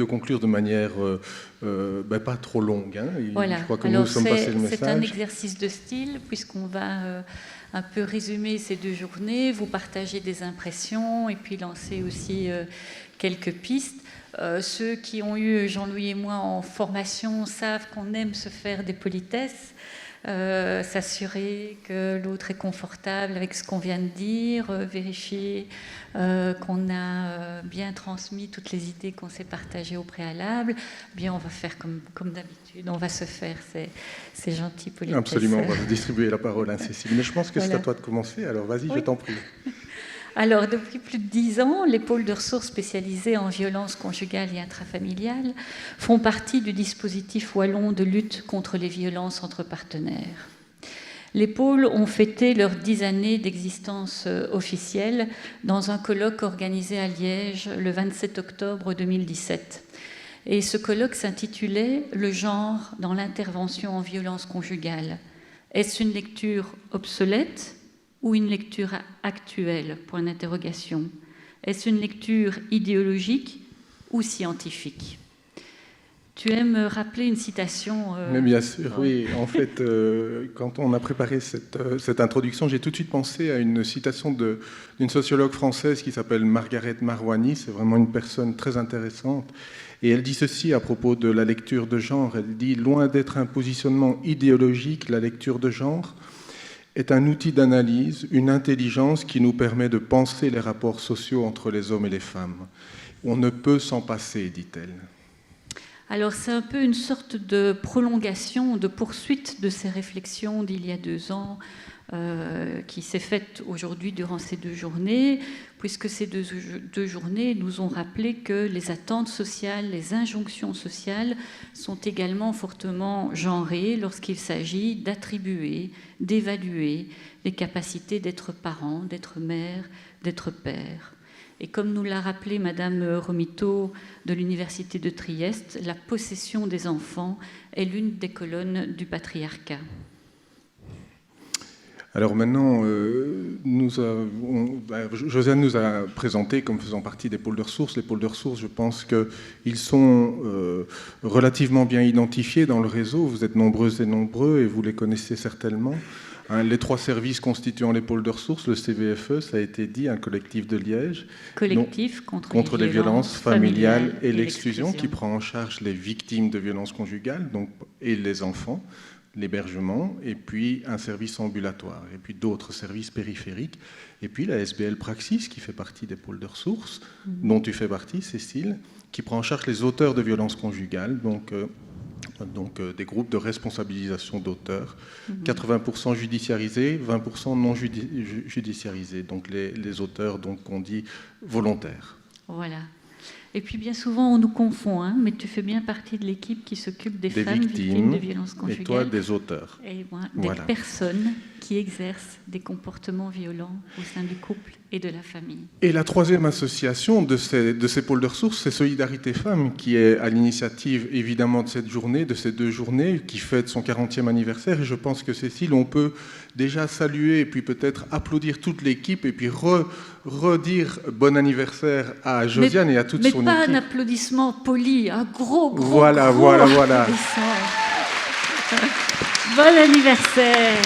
de conclure de manière pas trop longue. Hein. Voilà. Je crois que alors nous sommes passés le message. C'est un exercice de style, puisqu'on va un peu résumer ces 2 journées, vous partager des impressions et puis lancer aussi quelques pistes. Ceux qui ont eu Jean-Louis et moi en formation savent qu'on aime se faire des politesses, s'assurer que l'autre est confortable avec ce qu'on vient de dire, vérifier qu'on a bien transmis toutes les idées qu'on s'est partagées au préalable. Bien, on va faire comme d'habitude, on va se faire ces gentils politesses. Absolument, on va vous distribuer la parole, hein, Cécile. Mais je pense que c'est à toi de commencer, alors vas-y, oui. Je t'en prie. Alors, depuis plus de 10 ans, les pôles de ressources spécialisés en violence conjugale et intrafamiliale font partie du dispositif wallon de lutte contre les violences entre partenaires. Les pôles ont fêté leurs 10 années d'existence officielle dans un colloque organisé à Liège le 27 octobre 2017. Et ce colloque s'intitulait « Le genre dans l'intervention en violence conjugale. Est-ce une lecture obsolète ? Ou une lecture actuelle, point d'interrogation. Est-ce une lecture idéologique ou scientifique ? Tu aimes rappeler une citation Mais bien sûr, oui. En fait, quand on a préparé cette introduction, j'ai tout de suite pensé à une citation d'une sociologue française qui s'appelle Margaret Marouani. C'est vraiment une personne très intéressante. Et elle dit ceci à propos de la lecture de genre. Elle dit « Loin d'être un positionnement idéologique, la lecture de genre est un outil d'analyse, une intelligence qui nous permet de penser les rapports sociaux entre les hommes et les femmes. On ne peut s'en passer, dit-elle. » Alors c'est un peu une sorte de prolongation, de poursuite de ces réflexions d'il y a 2 ans qui s'est faite aujourd'hui durant ces 2 journées, puisque ces deux journées nous ont rappelé que les attentes sociales, les injonctions sociales sont également fortement genrées lorsqu'il s'agit d'attribuer, d'évaluer les capacités d'être parent, d'être mère, d'être père. Et comme nous l'a rappelé Madame Romito de l'Université de Trieste, la possession des enfants est l'une des colonnes du patriarcat. Alors maintenant, Josiane nous a présenté comme faisant partie des pôles de ressources. Les pôles de ressources, je pense qu'ils sont relativement bien identifiés dans le réseau. Vous êtes nombreuses et nombreux et vous les connaissez certainement. Les 3 services constituant les pôles de ressources, le CVFE, ça a été dit, un collectif de Liège. Collectif contre les violences familiales et l'exclusion, qui prend en charge les victimes de violences conjugales et les enfants, l'hébergement, et puis un service ambulatoire, et puis d'autres services périphériques, et puis la SBL Praxis, qui fait partie des pôles de ressources, dont tu fais partie, Cécile, qui prend en charge les auteurs de violences conjugales, donc des groupes de responsabilisation d'auteurs, 80% judiciarisés, 20% non judiciarisés, donc les auteurs qu'on dit volontaires. Voilà. Et puis bien souvent on nous confond, hein, mais tu fais bien partie de l'équipe qui s'occupe des femmes victimes de violences conjugales. Et toi des auteurs. Et moi, des personnes qui exercent des comportements violents au sein du couple et de la famille. Et la 3e association de ces pôles de ressources, c'est Solidarité Femmes, qui est à l'initiative évidemment de cette journée, de ces 2 journées, qui fête son 40e anniversaire. Et je pense que Cécile, on peut déjà saluer et puis peut-être applaudir toute l'équipe et puis redire bon anniversaire à Josiane et à toute son équipe. Mais pas un applaudissement poli, un gros voilà. Bon anniversaire.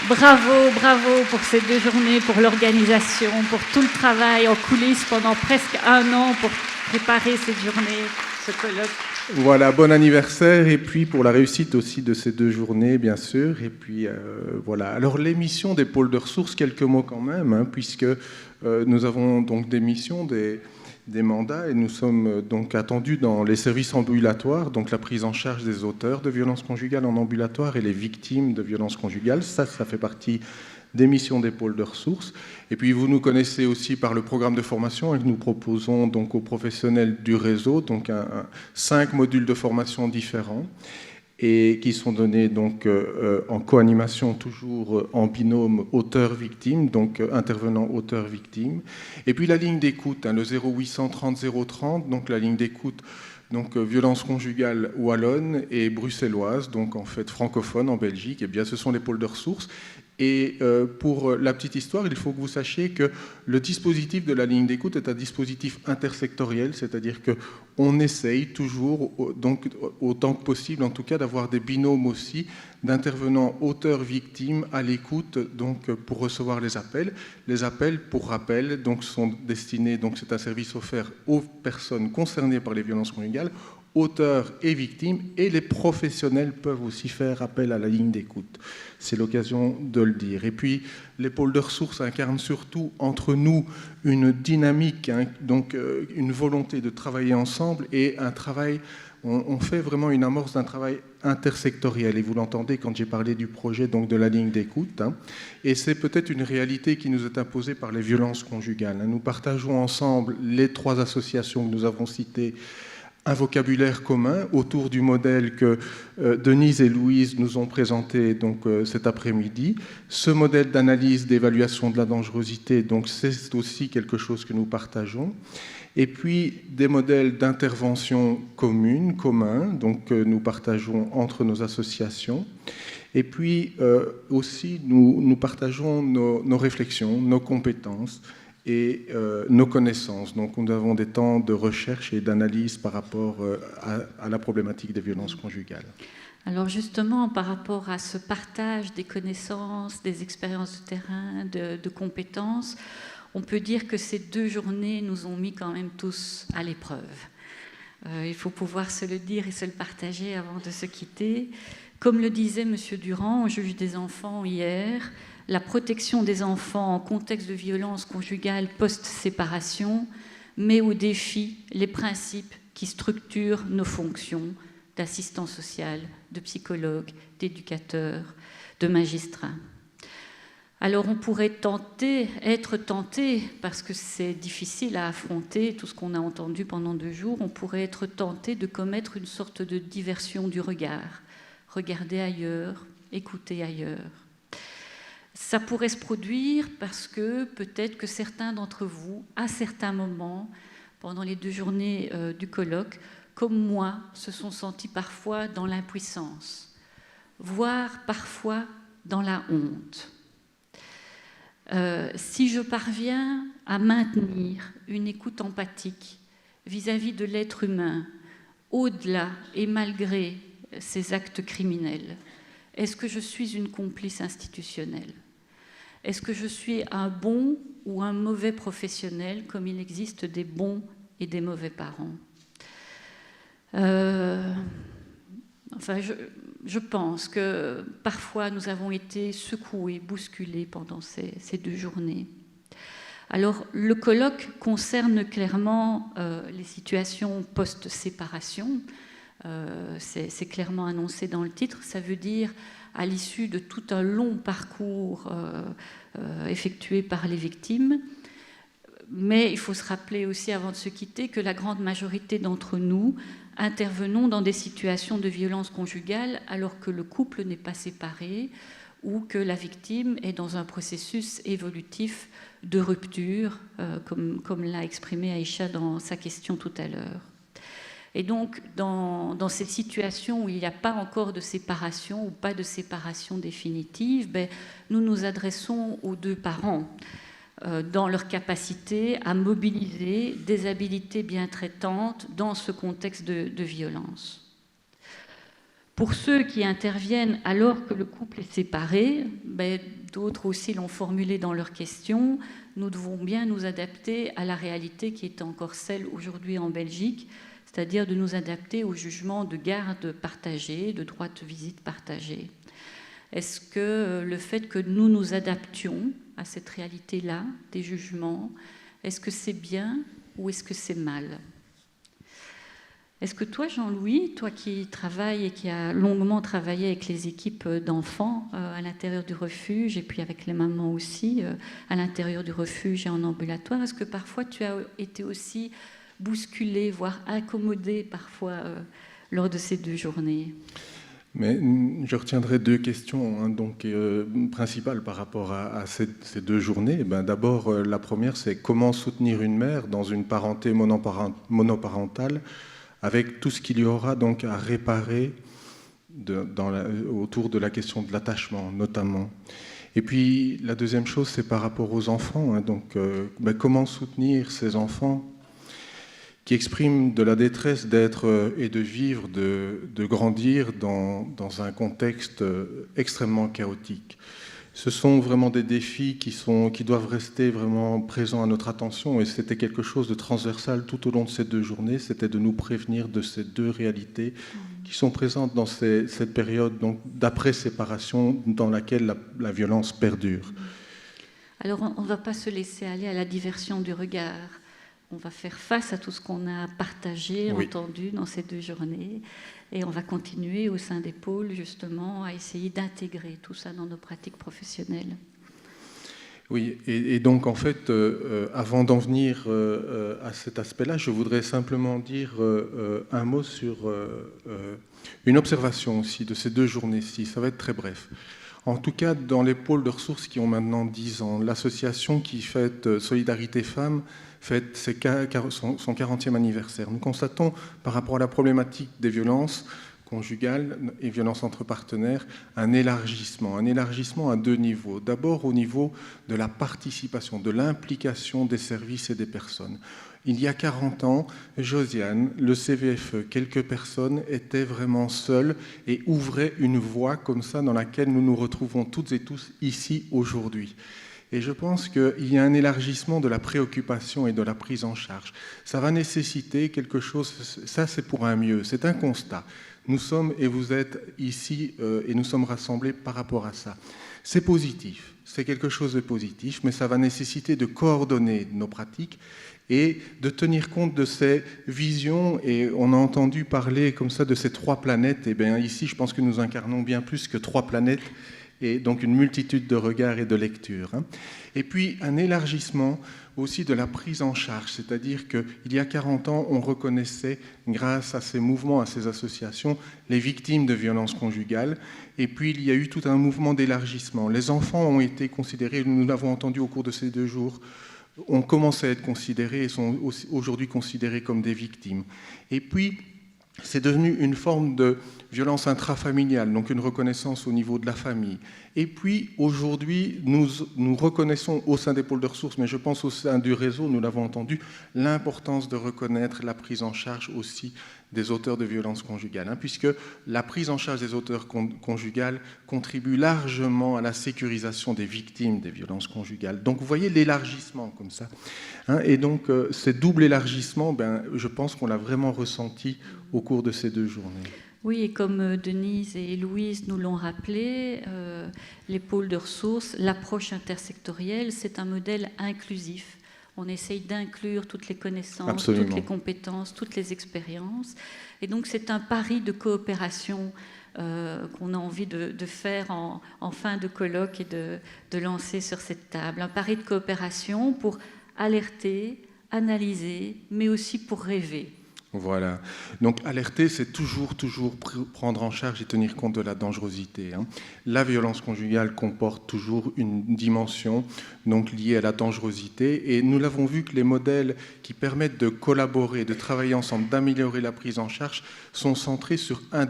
Bravo pour ces 2 journées, pour l'organisation, pour tout le travail en coulisses pendant presque 1 an pour préparer cette journée, ce colloque. Voilà, bon anniversaire, et puis pour la réussite aussi de ces 2 journées, bien sûr. Et puis voilà. Alors l'émission des pôles de ressources, quelques mots quand même, hein, puisque nous avons donc des missions, des mandats, et nous sommes donc attendus dans les services ambulatoires, donc la prise en charge des auteurs de violences conjugales en ambulatoire et les victimes de violences conjugales. Ça fait partie des missions des pôles de ressources. Et puis vous nous connaissez aussi par le programme de formation et que nous proposons donc aux professionnels du réseau, donc 5 modules de formation différents, et qui sont donnés donc en co-animation, toujours en binôme auteur-victime, donc intervenant auteur-victime. Et puis la ligne d'écoute, le 0800 30 030, donc la ligne d'écoute, donc violence conjugale wallonne et bruxelloise, donc en fait francophone en Belgique. Et bien ce sont les pôles de ressources. Et pour la petite histoire, il faut que vous sachiez que le dispositif de la ligne d'écoute est un dispositif intersectoriel, c'est-à-dire qu'on essaye toujours, donc autant que possible en tout cas, d'avoir des binômes aussi d'intervenants auteurs-victimes à l'écoute, donc pour recevoir les appels. Les appels, pour rappel, donc sont destinés, donc c'est un service offert aux personnes concernées par les violences conjugales, auteurs et victimes, et les professionnels peuvent aussi faire appel à la ligne d'écoute. C'est l'occasion de le dire. Et puis, les pôles de ressources incarnent surtout entre nous une dynamique, donc une volonté de travailler ensemble et un travail. On fait vraiment une amorce d'un travail intersectoriel, et vous l'entendez quand j'ai parlé du projet donc de la ligne d'écoute. Et c'est peut-être une réalité qui nous est imposée par les violences conjugales. Nous partageons ensemble, les 3 associations que nous avons citées, un vocabulaire commun autour du modèle que Denise et Louise nous ont présenté donc, cet après-midi. Ce modèle d'analyse, d'évaluation de la dangerosité, donc, c'est aussi quelque chose que nous partageons. Et puis des modèles d'intervention communs, donc que nous partageons entre nos associations. Et puis aussi, nous partageons nos réflexions, nos compétences et nos connaissances. Donc nous avons des temps de recherche et d'analyse par rapport à la problématique des violences conjugales. Alors justement, par rapport à ce partage des connaissances, des expériences de terrain, de compétences, on peut dire que ces 2 journées nous ont mis quand même tous à l'épreuve. Il faut pouvoir se le dire et se le partager avant de se quitter. Comme le disait M. Durand, juge des enfants hier, la protection des enfants en contexte de violence conjugale post-séparation met au défi les principes qui structurent nos fonctions d'assistant social, de psychologue, d'éducateur, de magistrat. Alors on pourrait être tenté, parce que c'est difficile à affronter tout ce qu'on a entendu pendant 2 jours, on pourrait être tenté de commettre une sorte de diversion du regard, regarder ailleurs, écouter ailleurs. Ça pourrait se produire parce que peut-être que certains d'entre vous, à certains moments, pendant les 2 journées du colloque, comme moi, se sont sentis parfois dans l'impuissance, voire parfois dans la honte. Si je parviens à maintenir une écoute empathique vis-à-vis de l'être humain, au-delà et malgré ces actes criminels, est-ce que je suis une complice institutionnelle ? Est-ce que je suis un bon ou un mauvais professionnel, comme il existe des bons et des mauvais parents ? Je pense que parfois nous avons été secoués, bousculés pendant ces 2 journées. Alors, le colloque concerne clairement les situations post-séparation. C'est clairement annoncé dans le titre. Ça veut dire, à l'issue de tout un long parcours effectué par les victimes. Mais il faut se rappeler aussi, avant de se quitter, que la grande majorité d'entre nous intervenons dans des situations de violence conjugale alors que le couple n'est pas séparé ou que la victime est dans un processus évolutif de rupture, comme l'a exprimé Aïcha dans sa question tout à l'heure. Et donc, dans ces situations où il n'y a pas encore de séparation ou pas de séparation définitive, nous nous adressons aux 2 parents dans leur capacité à mobiliser des habiletés bien traitantes dans ce contexte de violence. Pour ceux qui interviennent alors que le couple est séparé, d'autres aussi l'ont formulé dans leurs questions, nous devons bien nous adapter à la réalité qui est encore celle aujourd'hui en Belgique, c'est-à-dire de nous adapter au jugement de garde partagé, de droit de visite partagé. Est-ce que le fait que nous nous adaptions à cette réalité-là, des jugements, est-ce que c'est bien ou est-ce que c'est mal ? Est-ce que toi, Jean-Louis, toi qui travailles et qui as longuement travaillé avec les équipes d'enfants à l'intérieur du refuge et puis avec les mamans aussi à l'intérieur du refuge et en ambulatoire, est-ce que parfois tu as été aussi bousculé, voire incommodé parfois lors de ces 2 journées ? Mais je retiendrai 2 questions principales par rapport à ces 2 journées. D'abord, la première, c'est comment soutenir une mère dans une parenté monoparentale avec tout ce qu'il y aura donc à réparer autour de la question de l'attachement notamment. Et puis la deuxième chose, c'est par rapport aux enfants. Hein. Donc, comment soutenir ces enfants qui expriment de la détresse d'être et de vivre, de grandir dans un contexte extrêmement chaotique. Ce sont vraiment des défis qui doivent rester vraiment présents à notre attention, et c'était quelque chose de transversal tout au long de ces 2 journées, c'était de nous prévenir de ces 2 réalités qui sont présentes dans cette période d'après-séparation dans laquelle la violence perdure. Alors on ne va pas se laisser aller à la diversion du regard. On va faire face à tout ce qu'on a partagé, entendu dans ces 2 journées. Et on va continuer au sein des pôles, justement, à essayer d'intégrer tout ça dans nos pratiques professionnelles. Oui, et donc, en fait, avant d'en venir à cet aspect-là, je voudrais simplement dire un mot sur une observation aussi de ces 2 journées-ci. Ça va être très bref. En tout cas, dans les pôles de ressources qui ont maintenant 10 ans, l'association qui fête Solidarité Femmes fête son 40e anniversaire. Nous constatons, par rapport à la problématique des violences conjugales et violences entre partenaires, un élargissement à 2 niveaux. D'abord au niveau de la participation, de l'implication des services et des personnes. Il y a 40 ans, Josiane, le CVFE, quelques personnes étaient vraiment seules et ouvraient une voie comme ça dans laquelle nous nous retrouvons toutes et tous ici aujourd'hui. Et je pense qu'il y a un élargissement de la préoccupation et de la prise en charge. Ça va nécessiter quelque chose, ça c'est pour un mieux, c'est un constat. Nous sommes, et vous êtes ici, et nous sommes rassemblés par rapport à ça. C'est positif, c'est quelque chose de positif, mais ça va nécessiter de coordonner nos pratiques et de tenir compte de ces visions. Et on a entendu parler comme ça de ces 3 planètes. Et bien ici, je pense que nous incarnons bien plus que 3 planètes, et donc une multitude de regards et de lectures. Et puis un élargissement aussi de la prise en charge, c'est-à-dire qu'il y a 40 ans, on reconnaissait, grâce à ces mouvements, à ces associations, les victimes de violences conjugales, et puis il y a eu tout un mouvement d'élargissement. Les enfants ont été considérés, nous l'avons entendu au cours de ces 2 jours, ont commencé à être considérés et sont aujourd'hui considérés comme des victimes. Et puis, c'est devenu une forme de violence intrafamiliale, donc une reconnaissance au niveau de la famille. Et puis, aujourd'hui, nous reconnaissons au sein des pôles de ressources, mais je pense au sein du réseau, nous l'avons entendu, l'importance de reconnaître la prise en charge aussi des auteurs de violences conjugales, puisque la prise en charge des auteurs conjugales contribue largement à la sécurisation des victimes des violences conjugales. Donc, vous voyez l'élargissement comme ça. Et donc, ce double élargissement, je pense qu'on l'a vraiment ressenti au cours de ces 2 journées. Oui, et comme Denise et Louise nous l'ont rappelé, les pôles de ressources, l'approche intersectorielle, c'est un modèle inclusif. On essaye d'inclure toutes les connaissances, Absolument. Toutes les compétences, toutes les expériences. Et donc, c'est un pari de coopération qu'on a envie de faire en fin de colloque et de lancer sur cette table. Un pari de coopération pour alerter, analyser, mais aussi pour rêver. Voilà. Donc alerter, c'est toujours prendre en charge et tenir compte de la dangerosité. La violence conjugale comporte toujours une dimension donc liée à la dangerosité. Et nous l'avons vu que les modèles qui permettent de collaborer, de travailler ensemble, d'améliorer la prise en charge sont centrés sur un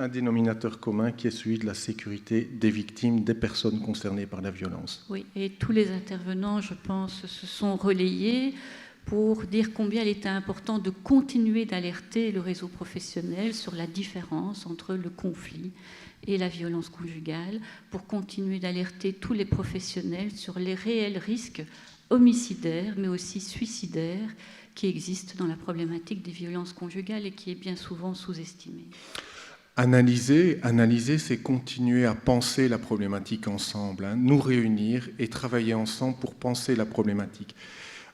dénominateur commun qui est celui de la sécurité des victimes, des personnes concernées par la violence. Oui, et tous les intervenants, je pense, se sont relayés pour dire combien il était important de continuer d'alerter le réseau professionnel sur la différence entre le conflit et la violence conjugale, pour continuer d'alerter tous les professionnels sur les réels risques homicidaires, mais aussi suicidaires, qui existent dans la problématique des violences conjugales et qui est bien souvent sous-estimée. Analyser, c'est continuer à penser la problématique ensemble, nous réunir et travailler ensemble pour penser la problématique.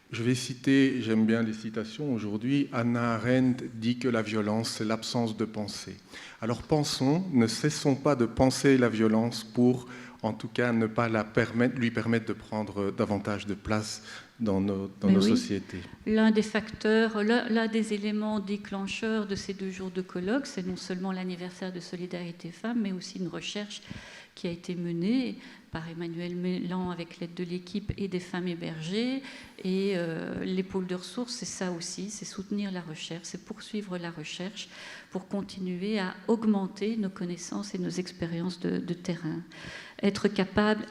Je vais citer, j'aime bien les citations aujourd'hui, Hannah Arendt dit que la violence, c'est l'absence de pensée. Alors pensons, ne cessons pas de penser la violence pour, en tout cas, ne pas lui permettre de prendre davantage de place dans nos sociétés. L'un des facteurs, l'un des éléments déclencheurs de ces 2 jours de colloque, c'est non seulement l'anniversaire de Solidarité Femmes, mais aussi une recherche qui a été menée par Emmanuel Mélan avec l'aide de l'équipe et des femmes hébergées. Et les pôles de ressources, c'est ça aussi, c'est soutenir la recherche, c'est poursuivre la recherche pour continuer à augmenter nos connaissances et nos expériences de terrain. Être capable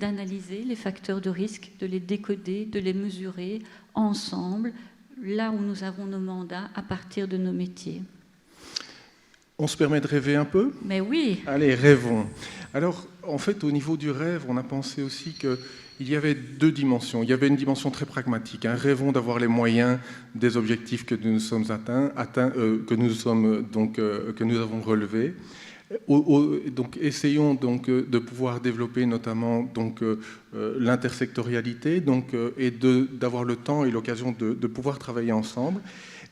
d'analyser les facteurs de risque, de les décoder, de les mesurer ensemble, là où nous avons nos mandats, à partir de nos métiers. On se permet de rêver un peu ? Mais oui. Allez, rêvons. Alors, en fait, au niveau du rêve, on a pensé aussi qu'il y avait deux dimensions. Il y avait une dimension très pragmatique. Rêvons d'avoir les moyens des objectifs que nous sommes que nous avons relevés. Donc, essayons donc de pouvoir développer notamment l'intersectorialité et d'avoir le temps et l'occasion de pouvoir travailler ensemble.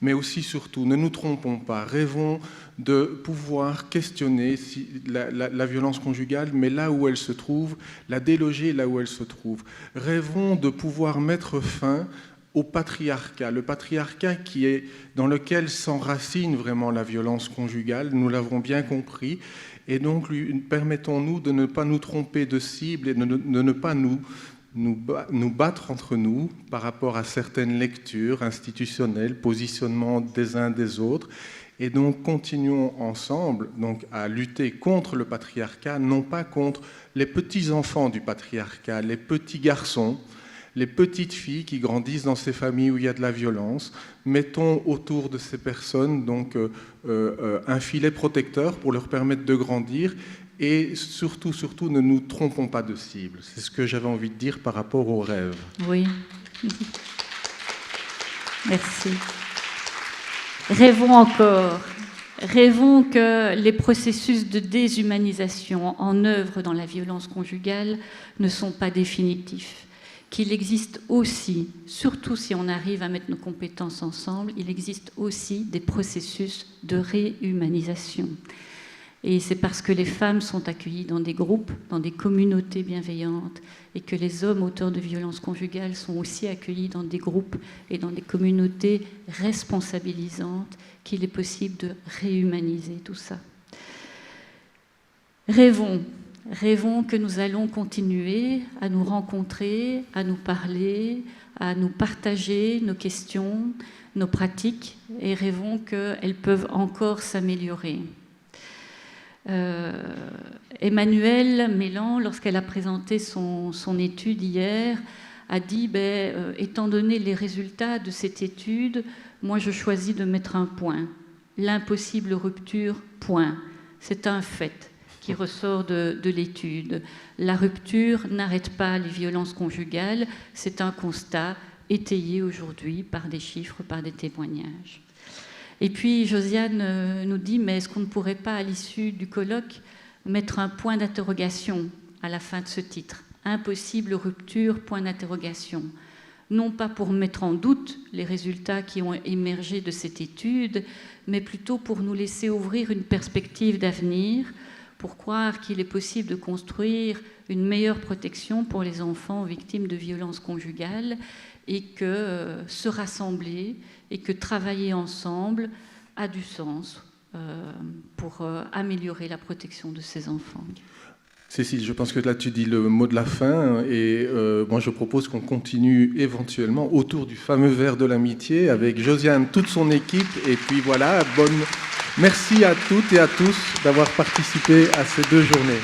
Mais aussi, surtout, ne nous trompons pas, rêvons de pouvoir questionner la violence conjugale, mais là où elle se trouve, la déloger là où elle se trouve. Rêvons de pouvoir mettre fin au patriarcat, le patriarcat dans lequel s'enracine vraiment la violence conjugale, nous l'avons bien compris, et donc permettons-nous de ne pas nous tromper de cible et de ne pas nous battre entre nous par rapport à certaines lectures institutionnelles, positionnements des uns des autres, et donc continuons ensemble à lutter contre le patriarcat, non pas contre les petits-enfants du patriarcat, les petits garçons, les petites filles qui grandissent dans ces familles où il y a de la violence. Mettons autour de ces personnes un filet protecteur pour leur permettre de grandir. Et surtout, ne nous trompons pas de cible. C'est ce que j'avais envie de dire par rapport aux rêves. Oui. Merci. Rêvons encore. Rêvons que les processus de déshumanisation en œuvre dans la violence conjugale ne sont pas définitifs. Qu'il existe aussi, surtout si on arrive à mettre nos compétences ensemble, il existe aussi des processus de réhumanisation. Et c'est parce que les femmes sont accueillies dans des groupes, dans des communautés bienveillantes, et que les hommes auteurs de violences conjugales sont aussi accueillis dans des groupes et dans des communautés responsabilisantes qu'il est possible de réhumaniser tout ça. Rêvons que nous allons continuer à nous rencontrer, à nous parler, à nous partager nos questions, nos pratiques, et rêvons qu'elles peuvent encore s'améliorer. Emmanuel Mélan, lorsqu'elle a présenté son étude hier, a dit étant donné les résultats de cette étude, moi je choisis de mettre un point. L'impossible rupture, point. C'est un fait qui ressort de l'étude. La rupture n'arrête pas les violences conjugales, c'est un constat étayé aujourd'hui par des chiffres, par des témoignages. Et puis Josiane nous dit, mais est-ce qu'on ne pourrait pas, à l'issue du colloque, mettre un point d'interrogation à la fin de ce titre ? Impossible rupture, point d'interrogation. Non pas pour mettre en doute les résultats qui ont émergé de cette étude, mais plutôt pour nous laisser ouvrir une perspective d'avenir, pour croire qu'il est possible de construire une meilleure protection pour les enfants victimes de violences conjugales, et que se rassembler et que travailler ensemble a du sens pour améliorer la protection de ces enfants. Cécile, je pense que là tu dis le mot de la fin et moi je propose qu'on continue éventuellement autour du fameux verre de l'amitié avec Josiane, toute son équipe, et puis voilà, merci à toutes et à tous d'avoir participé à ces 2 journées.